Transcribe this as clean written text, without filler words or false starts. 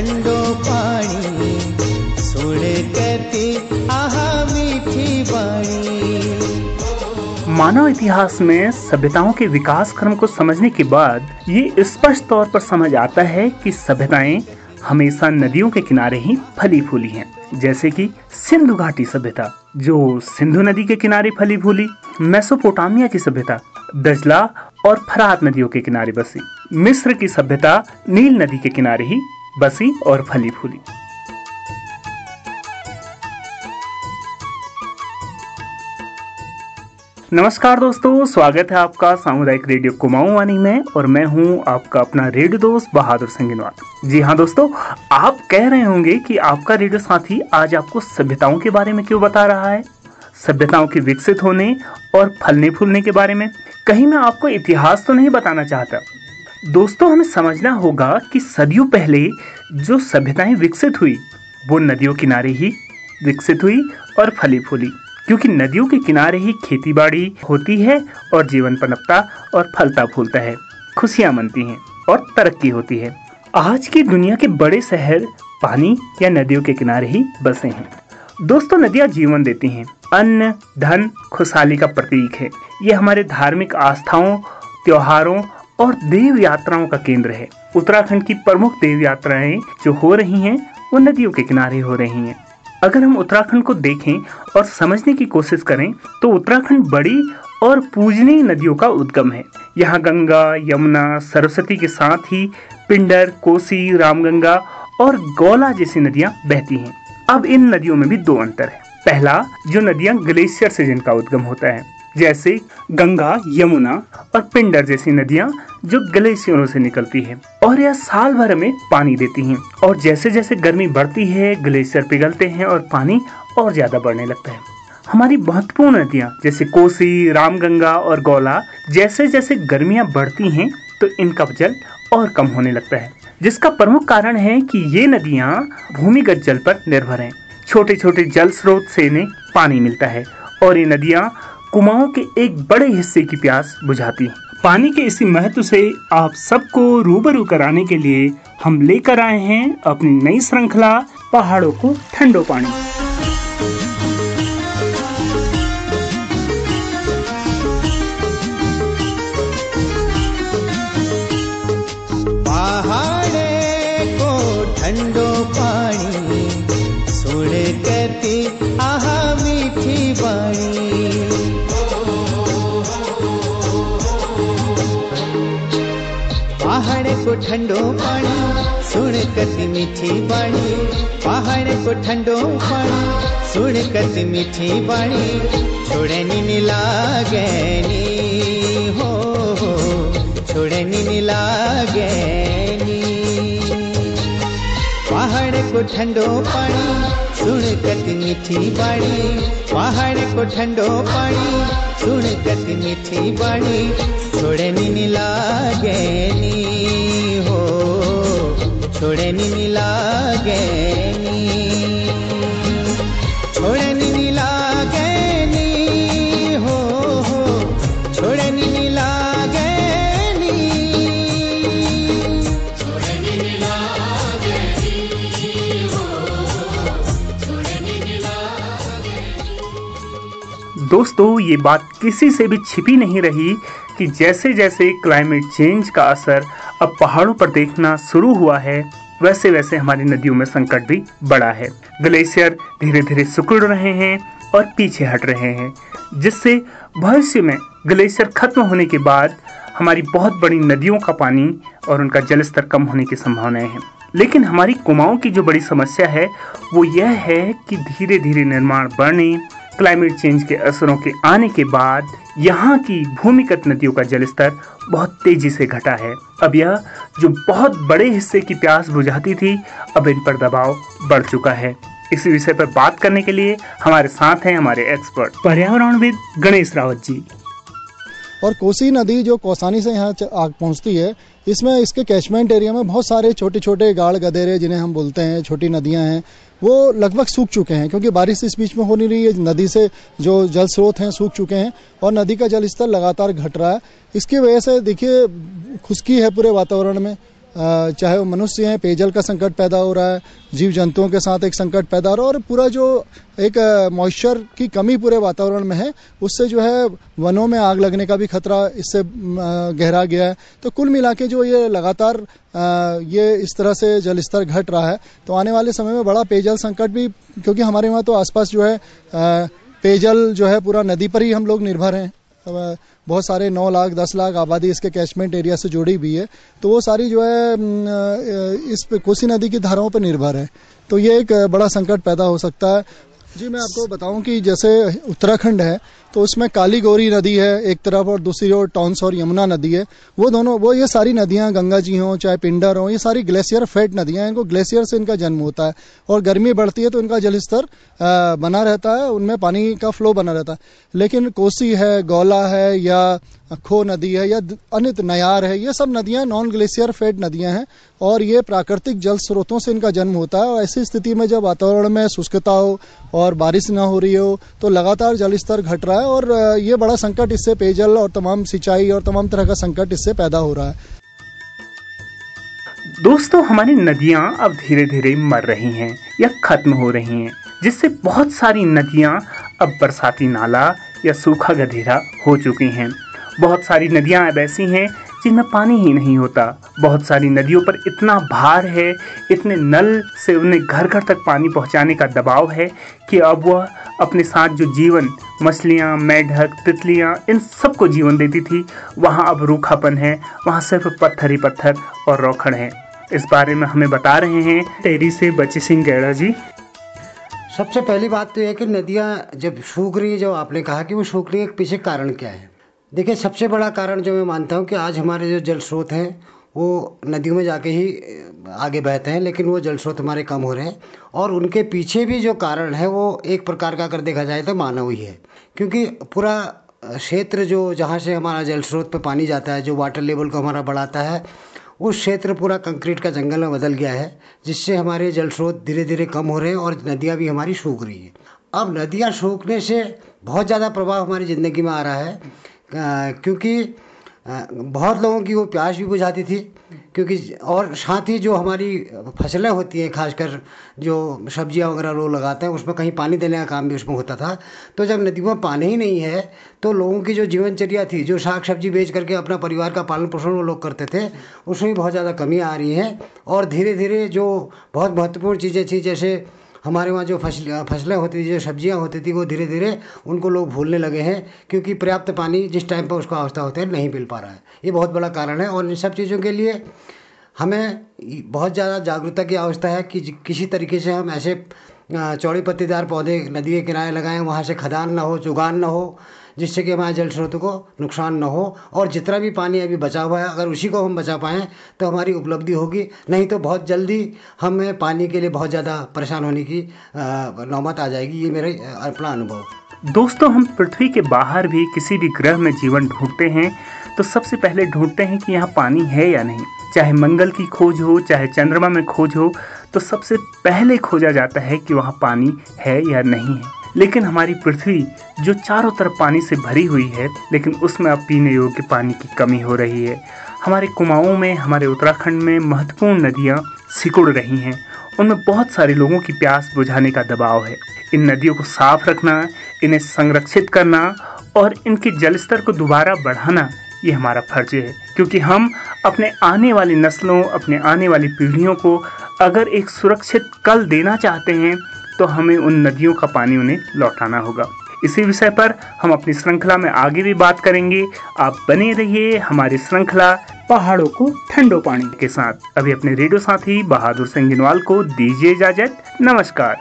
ठंडो पानी सुन कति आहा मीठी बाणी। मानव इतिहास में सभ्यताओं के विकास क्रम को समझने के बाद ये स्पष्ट तौर पर समझ आता है कि सभ्यताएं हमेशा नदियों के किनारे ही फली फूली हैं। जैसे कि सिंधु घाटी सभ्यता जो सिंधु नदी के किनारे फली फूली, मेसोपोटामिया की सभ्यता दजला और फरात नदियों के किनारे बसी, मिस्र की सभ्यता नील नदी के किनारे ही बसी और फली फूली। नमस्कार दोस्तों, स्वागत है आपका सामुदायिक रेडियो कुमाऊं वाणी में और मैं हूं आपका अपना रेडियो दोस्त बहादुर सिंह। जी हाँ दोस्तों, आप कह रहे होंगे कि आपका रेडियो साथी आज आपको सभ्यताओं के बारे में क्यों बता रहा है, सभ्यताओं के विकसित होने और फलने फूलने के बारे में। कहीं मैं आपको इतिहास तो नहीं बताना चाहता। दोस्तों, हमें समझना होगा कि सदियों पहले जो सभ्यताएं विकसित हुई वो नदियों किनारे ही विकसित हुई और फली फूली, क्योंकि नदियों के किनारे ही खेती बाड़ी होती है और जीवन पनपता और फलता फूलता है, खुशियां मनती हैं और तरक्की होती है। आज की दुनिया के बड़े शहर पानी या नदियों के किनारे ही बसे हैं। दोस्तों, नदियां जीवन देती हैं, अन्न, धन, खुशहाली का प्रतीक है। ये हमारे धार्मिक आस्थाओं, त्योहारों और देव यात्राओं का केंद्र है। उत्तराखंड की प्रमुख देव यात्राएं जो हो रही हैं वो नदियों के किनारे हो रही हैं। अगर हम उत्तराखंड को देखें और समझने की कोशिश करें तो उत्तराखंड बड़ी और पूजनीय नदियों का उद्गम है। यहाँ गंगा, यमुना, सरस्वती के साथ ही पिंडर, कोसी, रामगंगा और गौला जैसी नदियाँ बहती हैं। अब इन नदियों में भी दो अंतर है। पहला, जो नदियाँ ग्लेशियर से जिनका उद्गम होता है, जैसे गंगा, यमुना और पिंडर जैसी नदियाँ जो ग्लेशियरों से निकलती है और यह साल भर में पानी देती हैं। और जैसे जैसे गर्मी बढ़ती है ग्लेशियर पिघलते हैं और पानी और ज्यादा बढ़ने लगता है। हमारी महत्वपूर्ण नदियाँ जैसे कोसी, रामगंगा और गौला जैसे जैसे गर्मियाँ बढ़ती हैं तो इनका जल और कम होने लगता है, जिसका प्रमुख कारण है कि ये नदियाँ भूमिगत जल पर निर्भर हैं। छोटे छोटे जल स्रोत से इन्हें पानी मिलता है और ये नदियाँ कुमाऊं के एक बड़े हिस्से की प्यास बुझाती हैं। पानी के इसी महत्व से आप सबको रूबरू कराने के लिए हम लेकर आए हैं अपनी नई श्रृंखला पहाड़ों को ठंडो पानी। पहाड़े को ठंडो पानी सुन कति आहा मीठी बाणी। पहाड़ को ठंडो पानी सुन कति मीठी बाणी। पहाड़ को ठंडो पानी सुन कति मीठी बाणी। छोड़नी नीलागैनी हो छोड़नी नीलागैनी। पहाड़ को ठंडो पानी सुन कति मीठी बाणी। पहाड़ को ठंडो पानी सुन कति मीठी बाणी। छोड़नी नीलागैनी हो छोड़नी नीलागैनी। छोड़नी नीलागैनी हो छोड़नी नीलागैनी। छोड़नी नीलागैनी हो छोड़नी नीलागैनी। दोस्तों, ये बात किसी से भी छिपी नहीं रही कि जैसे जैसे क्लाइमेट चेंज का असर अब पहाड़ों पर देखना शुरू हुआ है वैसे वैसे हमारी नदियों में संकट भी बढ़ा है। ग्लेशियर धीरे धीरे सिकुड़ रहे हैं और पीछे हट रहे हैं, जिससे भविष्य में ग्लेशियर खत्म होने के बाद हमारी बहुत बड़ी नदियों का पानी और उनका जलस्तर कम होने की संभावनाएं हैं। लेकिन हमारी कुमाऊं की जो बड़ी समस्या है वो यह है कि धीरे धीरे निर्माण बढ़ने, क्लाइमेट चेंज के असरों के आने के बाद यहाँ की भूमिगत नदियों का जलस्तर बहुत तेजी से घटा है। अब यह जो बहुत बड़े हिस्से की प्यास बुझाती थी, अब इन पर दबाव बढ़ चुका है। इस विषय पर बात करने के लिए हमारे साथ हैं हमारे एक्सपर्ट पर्यावरणविद गणेश रावत जी। और कोसी नदी जो कौसानी से यहाँ पहुँचती है, इसमें इसके कैचमेंट एरिया में बहुत सारे छोटे छोटे गाड़ गदेरे जिन्हें हम बोलते हैं छोटी नदियाँ हैं, वो लगभग सूख चुके हैं क्योंकि बारिश इस बीच में हो नहीं रही है। नदी से जो जल स्रोत हैं सूख चुके हैं और नदी का जल स्तर लगातार घट रहा है। इसकी वजह से देखिए खुश्की है पूरे वातावरण में चाहे वो मनुष्य हैं, पेयजल का संकट पैदा हो रहा है, जीव जंतुओं के साथ एक संकट पैदा हो रहा है, और पूरा जो एक मॉइस्चर की कमी पूरे वातावरण में है, उससे जो है वनों में आग लगने का भी खतरा इससे गहरा गया है। तो कुल मिला के जो ये लगातार ये इस तरह से जल स्तर घट रहा है, तो आने वाले समय में बड़ा पेयजल संकट भी, क्योंकि हमारे वहाँ तो आसपास जो है पेयजल जो है पूरा नदी पर ही हम लोग निर्भर हैं। बहुत सारे 9 लाख 10 लाख आबादी इसके कैचमेंट एरिया से जुड़ी हुई है, तो वो सारी जो है इस पे कोसी नदी की धाराओं पर निर्भर है। तो ये एक बड़ा संकट पैदा हो सकता है। जी, मैं आपको बताऊं कि जैसे उत्तराखंड है तो उसमें काली गौरी नदी है एक तरफ, और दूसरी ओर टॉन्स और यमुना नदी है। वो ये सारी नदियां, गंगा जी हों चाहे पिंडर हों, ये सारी ग्लेशियर फेड नदियां हैं। इनको ग्लेशियर से इनका जन्म होता है, और गर्मी बढ़ती है तो इनका जल स्तर बना रहता है, उनमें पानी का फ्लो बना रहता है। लेकिन कोसी है, गौला है, या खो नदी है, या अनित नयार है, ये सब नदियां नॉन ग्लेशियर फेड नदियां हैं, और ये प्राकृतिक जल स्रोतों से इनका जन्म होता है। और ऐसी स्थिति में जब वातावरण में शुष्कता हो और बारिश ना हो रही हो, तो लगातार जल स्तर घट रहा है, और ये बड़ा संकट इससे पेयजल और तमाम सिंचाई और तमाम तरह का संकट इससे पैदा हो रहा है। दोस्तों, हमारी नदियां अब धीरे धीरे मर रही हैं या खत्म हो रही हैं, जिससे बहुत सारी नदियां अब बरसाती नाला या सूखा गधेरा हो चुकी हैं। बहुत सारी नदियां अब ऐसी हैं जिनमें पानी ही नहीं होता। बहुत सारी नदियों पर इतना भार है, इतने नल से उन्हें घर घर तक पानी पहुंचाने का दबाव है कि अब वह अपने साथ जो जीवन, मछलियां, मेढक, तितलियां, इन सबको जीवन देती थी, वहां अब रूखापन है, वहां सिर्फ पत्थर ही पत्थर और रोखड़ है। इस बारे में हमें बता रहे हैं टेहरी से बची सिंह गैड़ा जी। सबसे पहली बात तो यह है कि नदियाँ जब सूख रही है, जो आपने कहा कि वो सूख रही है, पीछे कारण क्या है? देखिए, सबसे बड़ा कारण जो मैं मानता हूँ कि आज हमारे जो जल स्रोत हैं वो नदियों में जाके ही आगे बहते हैं, लेकिन वो जल स्रोत हमारे कम हो रहे हैं। और उनके पीछे भी जो कारण है वो एक प्रकार का अगर देखा जाए तो मानव ही है, क्योंकि पूरा क्षेत्र जो जहाँ से हमारा जल स्रोत पे पानी जाता है, जो वाटर लेवल को हमारा बढ़ाता है, उस क्षेत्र पूरा कंक्रीट का जंगल में बदल गया है, जिससे हमारे जल स्रोत धीरे धीरे कम हो रहे हैं और नदियाँ भी हमारी सूख रही हैं। अब नदियाँ सूखने से बहुत ज़्यादा प्रभाव हमारी ज़िंदगी में आ रहा है, क्योंकि बहुत लोगों की वो प्यास भी बुझाती थी, क्योंकि और साथ ही जो हमारी फसलें होती हैं, खासकर जो सब्जियां वगैरह लोग लगाते हैं, उसमें कहीं पानी देने का काम भी उसमें होता था। तो जब नदियों में पानी ही नहीं है तो लोगों की जो जीवनचर्या थी, जो साग सब्जी बेच करके अपना परिवार का पालन पोषण वो लोग करते थे, उसमें बहुत ज़्यादा कमी आ रही है। और धीरे धीरे जो बहुत महत्वपूर्ण चीज़ें थी, जैसे हमारे वहाँ जो फसलें होती थी, जो सब्जियाँ होती थी, वो धीरे धीरे उनको लोग भूलने लगे हैं, क्योंकि पर्याप्त पानी जिस टाइम पर उसको आवश्यकता होती है नहीं मिल पा रहा है। ये बहुत बड़ा कारण है, और इन सब चीज़ों के लिए हमें बहुत ज़्यादा जागरूकता की आवश्यकता है कि किसी तरीके से हम ऐसे चौड़ी पत्तीदार पौधे नदी के किनारे लगाएं, वहाँ से खदान ना हो, चुगान ना हो, जिससे कि हमारे जल स्रोतों को नुकसान न हो। और जितना भी पानी अभी बचा हुआ है, अगर उसी को हम बचा पाएँ तो हमारी उपलब्धि होगी, नहीं तो बहुत जल्दी हमें पानी के लिए बहुत ज़्यादा परेशान होने की नौबत आ जाएगी। ये मेरा अपना अनुभव। दोस्तों, हम पृथ्वी के बाहर भी किसी भी ग्रह में जीवन ढूंढते हैं तो सबसे पहले ढूंढते हैं कि यहाँ पानी है या नहीं। चाहे मंगल की खोज हो, चाहे चंद्रमा में खोज हो, तो सबसे पहले खोजा जाता है कि वहाँ पानी है या नहीं है। लेकिन हमारी पृथ्वी जो चारों तरफ पानी से भरी हुई है, लेकिन उसमें अब पीने योग्य पानी की कमी हो रही है। हमारे कुमाऊं में, हमारे उत्तराखंड में महत्वपूर्ण नदियाँ सिकुड़ रही हैं, उनमें बहुत सारे लोगों की प्यास बुझाने का दबाव है। इन नदियों को साफ रखना, इन्हें संरक्षित करना और इनके जल स्तर को दोबारा बढ़ाना, ये हमारा फर्ज है, क्योंकि हम अपने आने वाली नस्लों, अपने आने वाली पीढ़ियों को अगर एक सुरक्षित कल देना चाहते हैं तो हमें उन नदियों का पानी उन्हें लौटाना होगा। इसी विषय पर हम अपनी श्रृंखला में आगे भी बात करेंगे। आप बने रहिए हमारी श्रृंखला पहाड़ों को ठंडो पानी के साथ। अभी अपने रेडियो साथी बहादुर सिंह गिनवाल को दीजिए इजाजत। नमस्कार।